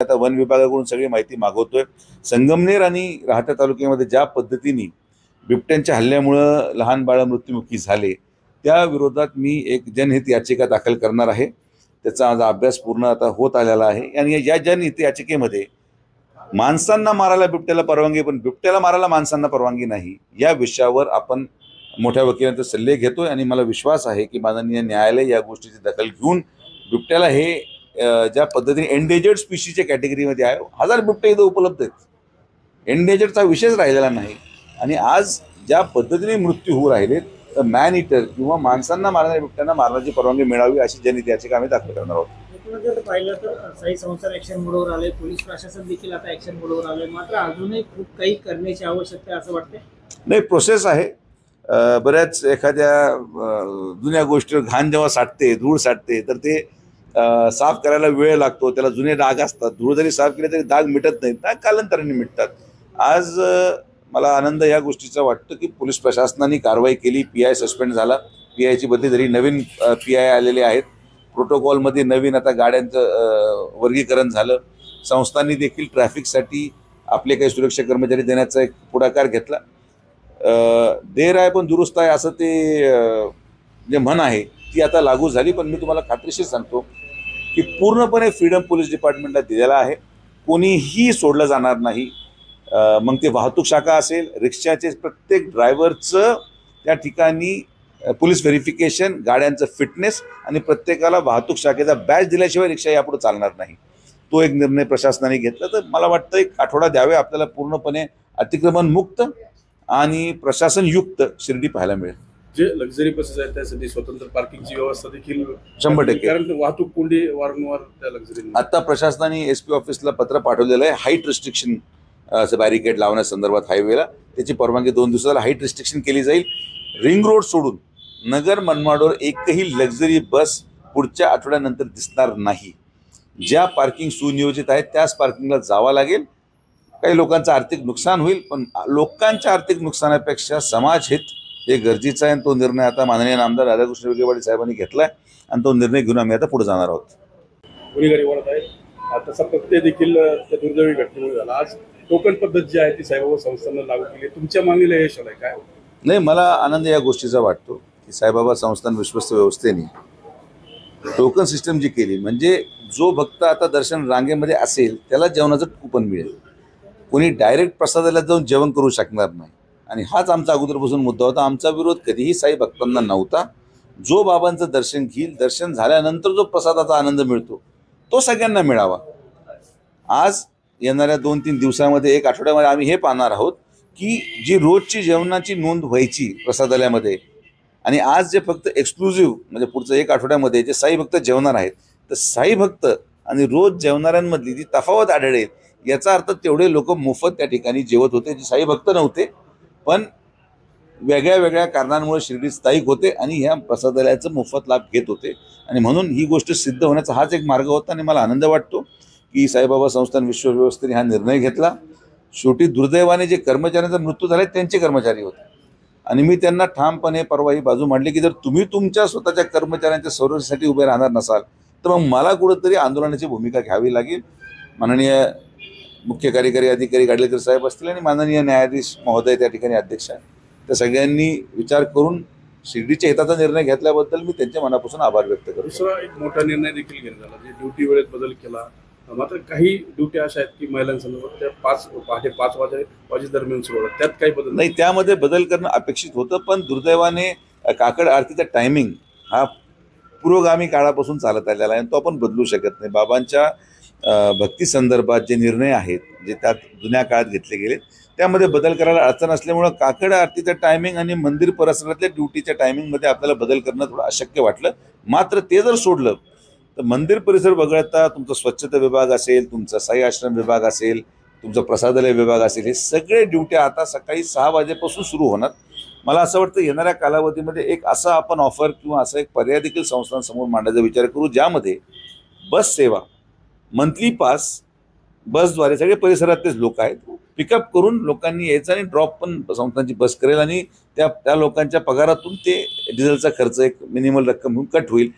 आता वन विभागाकडून सगळी माहिती मागवतोय। संगमनेर आणि राहाता तालुक्यामध्ये ज्या पद्धतीने बिबट्यांच्या हल्ल्यामुळे लहान बाळ मृत्युमुखी झाले त्या विरोधात मी एक जनहित याचिका दाखल करणार आहे। त्याचा माझा अभ्यास पूर्ण आता होत आलेला आहे आणि या जनहित याचिकेमध्ये माणसांना मारायला बिबट्याला परवानगी पण बिबट्याला मारायला माणसांना परवानगी नाही या विषयावर आपण मोठ्या वकिलांचे सल्ले घेतोय आणि मला विश्वास आहे की माननीय न्यायालय या गोष्टीची दखल घेऊन बिबट्याला हे ज्या पद्धतीने एंडेजर्ड स्पीशीजच्या कॅटेगरीमध्ये आहे। हजार बिबटे इथं उपलब्ध आहेत, एंडेजर्डचा विषयच राहिलेला नाही आणि आज ज्या पद्धतीने मृत्यू होऊ राहिले तर मॅन इटर किंवा माणसांना मारणाऱ्या बिबट्यांना मारण्याची परवानगी मिळावी अशी जनहित याचिका आम्ही दाखल करणार आहोत। जर पाहिलं तर साई संसार ॲक्शन मोडवर आले, पोलीस प्रशासन देखील आता ॲक्शन मोडवर आले, मात्र अजूनही खूप काही करण्याची आवश्यकता आहे असं वाटते। नाही, प्रोसेस आहे। बऱ्याच एखाद्या जुन्या गोष्टीवर घाण जेव्हा साठते, धूळ साठते तर ते साफ करायला वेळ लागतो, त्याला जुने डाग असतात। धूळ जरी साफ केले तरी डाग मिटत नाहीत, डाग कालांतराने मिटतात। आज मला आनंद या गोष्टीचा वाटतो की पोलीस प्रशासनाने कारवाई केली, PI सस्पेंड झाला, PIची बदली झाली, नवीन PI आलेले आहेत, प्रोटोकॉलमध्ये नवीन आता गाड्यांचं वर्गीकरण झालं। संस्थांनी देखील ट्रॅफिकसाठी आपले काही सुरक्षा कर्मचारी देण्याचा एक पुढाकार घेतला। देर आहे पण दुरुस्त आहे असं ते जे म्हण आहे ती आता लागू झाली। पण मी तुम्हाला खात्रीशीर सांगतो की पूर्णपणे फ्रीडम पोलीस डिपार्टमेंटला दिलेला आहे, कोणीही सोडलं जाणार नाही। मग ते वाहतूक शाखा असेल, रिक्षाचे प्रत्येक ड्रायव्हरचं त्या ठिकाणी पोलीस व्हेरिफिकेशन, गाड्यांचं फिटनेस आणि प्रत्येकाला वाहतूक शाखेचा बॅच दिल्याशिवाय रिक्षा यापुढे चालणार नाही, तो एक निर्णय प्रशासनाने घेतला। तर मला वाटतं एक आठवडा द्यावे आपल्याला पूर्णपणे अतिक्रमण मुक्त आणि प्रशासनयुक्त शिर्डी पाहायला मिळेल। जे लक्झरी बसेस आहेत त्यासाठी स्वतंत्र पार्किंगची व्यवस्था देखील 100%, कारण वाहतूक कोंडी वारंवार त्या लक्झरी। आता प्रशासनाने SP ऑफिसला पत्र पाठवलेलं आहे, हाईट रिस्ट्रिक्शन बॅरिकेड लावण्यासंदर्भात हायवेला त्याची परवानगी 2 दिवसाला हाईट रिस्ट्रिक्शन केली जाईल। रिंग रोड सोडून नगर मनमाडवर एकही लक्झरी बस पुढच्या आठवड्यानंतर दिसणार नाही। ज्या पार्किंग सुनियोजित आहेत त्याच पार्किंगला जावं लागेल। काही लोकांचं आर्थिक नुकसान होईल, पण लोकांच्या आर्थिक नुकसानापेक्षा समाजहित हे गरजेचं आहे। तो निर्णय आता माननीय नामदार राधाकृष्ण विखेपाटील साहेबांनी घेतलाय आणि तो निर्णय घेऊन आम्ही आता पुढे जाणार आहोत। गुन्हेगारी वाढत आहे, तसा प्रत्यय देखील त्या दुर्दैवी घटनेमुळे झाला। आज टोकन पद्धत जी आहे ती साईबाबा संस्थांना लागू केली, तुमच्या मागणीला यश आलंय काय? नाही, मला आनंद या गोष्टीचा वाटतो की साईबाबा संस्थान विश्वस्त व्यवस्थेने टोकन सिस्टम जी केली, म्हणजे जो भक्त आता दर्शन रांगेमध्ये असेल त्याला जेवणाचं कुपन मिळेल, कोणी डायरेक्ट प्रसादाला जाऊन जेवण करू शकणार नाही। आणि हाच आमचा अगोदरपासून मुद्दा होता। आमचा विरोध कधीही साई भक्तांना नव्हता। जो बाबांचं दर्शन घेईल, दर्शन झाल्यानंतर जो प्रसादाचा आनंद मिळतो तो सगळ्यांना मिळावा। आज येणाऱ्या 2-3 दिवसामध्ये, एक आठवड्यामध्ये आम्ही हे पाहणार आहोत की जी रोजची जेवणाची नोंद व्हायची प्रसादालयामध्ये आणि आज जे फक्त एक्सक्लुझिव्ह म्हणजे पुढचं 1 आठवड्यामध्ये जे साई भक्त जेवणार आहेत, तर साई भक्त आणि रोज जेवणाऱ्यांमधली जी तफावत आढळेल याचा अर्थ तेवढे लोक मोफत त्या ठिकाणी जेवत होते, जे साई भक्त नव्हते पण वेगळ्या वेगळ्या कारणांमुळे शिर्डीत स्थायिक होते आणि ह्या प्रसादालयाचं मोफत लाभ घेत होते। आणि म्हणून ही गोष्ट सिद्ध होण्याचा हाच एक मार्ग होता आणि मला आनंद वाटतो की साईबाबा संस्थान विश्वव्यवस्थेने हा निर्णय घेतला। शेवटी दुर्दैवाने जे कर्मचाऱ्यांचा मृत्यू झाला त्यांचे कर्मचारी होते आणि मी त्यांना ठामपणे परवा ही बाजू मांडली की जर तुम्ही तुमच्या स्वतःच्या कर्मचाऱ्यांच्या संरक्षणासाठी उभे राहणार नसाल तर मग मला कुठंतरी आंदोलनाची भूमिका घ्यावी लागेल। माननीय मुख्य कार्यकारी अधिकारी गाडलेकर साहेब असतील आणि माननीय न्यायाधीश महोदय त्या ठिकाणी अध्यक्ष आहेत, त्या सगळ्यांनी विचार करून शिर्डीच्या हिताचा निर्णय घेतल्याबद्दल मी त्यांच्या मनापासून आभार व्यक्त करतो। दुसरा एक मोठा निर्णय देखील घेण्यात आला, जे ड्युटी वेळेत बदल केला। मात्र काही ड्युटी अशा आहेत की महिलांसंदर्भात त्या पहाटे 5 वाजेदरम्यान सुरू होतात, त्यात काही बदल नाही। त्यामध्ये बदल करणं अपेक्षित होतं, पण दुर्दैवाने काकड आरतीचा टायमिंग हा पुरोगामी काळापासून चालत आलेला आहे, तो आपण बदलू शकत नाही। बाबांच्या भक्ती संदर्भात जे निर्णय आहेत जे त्यात जुन्या काळात घेतले गेले त्यामध्ये बदल करायला अडचण असल्यामुळं काकड आरतीचं टायमिंग आणि मंदिर परिसरातल्या ड्युटीच्या टायमिंगमध्ये आपल्याला बदल करणं थोडं अशक्य वाटलं। मात्र ते जर सोडलं तर मंदिर परिसर वगळता तुमचा स्वच्छता विभाग असेल, तुमचा साई आश्रम विभाग असेल, तुमचा प्रसादालय विभाग असेल, हे सगळे ड्युट्या आता सकाळी 6 वाजेपासून सुरू होणार। मला असं वाटतं येणाऱ्या कालावधीमध्ये एक असा आपण ऑफर किंवा असा एक पर्याय देखील संस्थांसमोर मांडायचा विचार करू, ज्यामध्ये बस सेवा, मंथली पास, बसद्वारे सगळे परिसरातलेच लोक आहेत पिकअप करून लोकांनी यायचं आणि ड्रॉप पण संस्थांची बस करेल आणि त्या लोकांच्या पगारातून ते डिझेलचा खर्च एक मिनिमल रक्कम म्हणून कट होईल।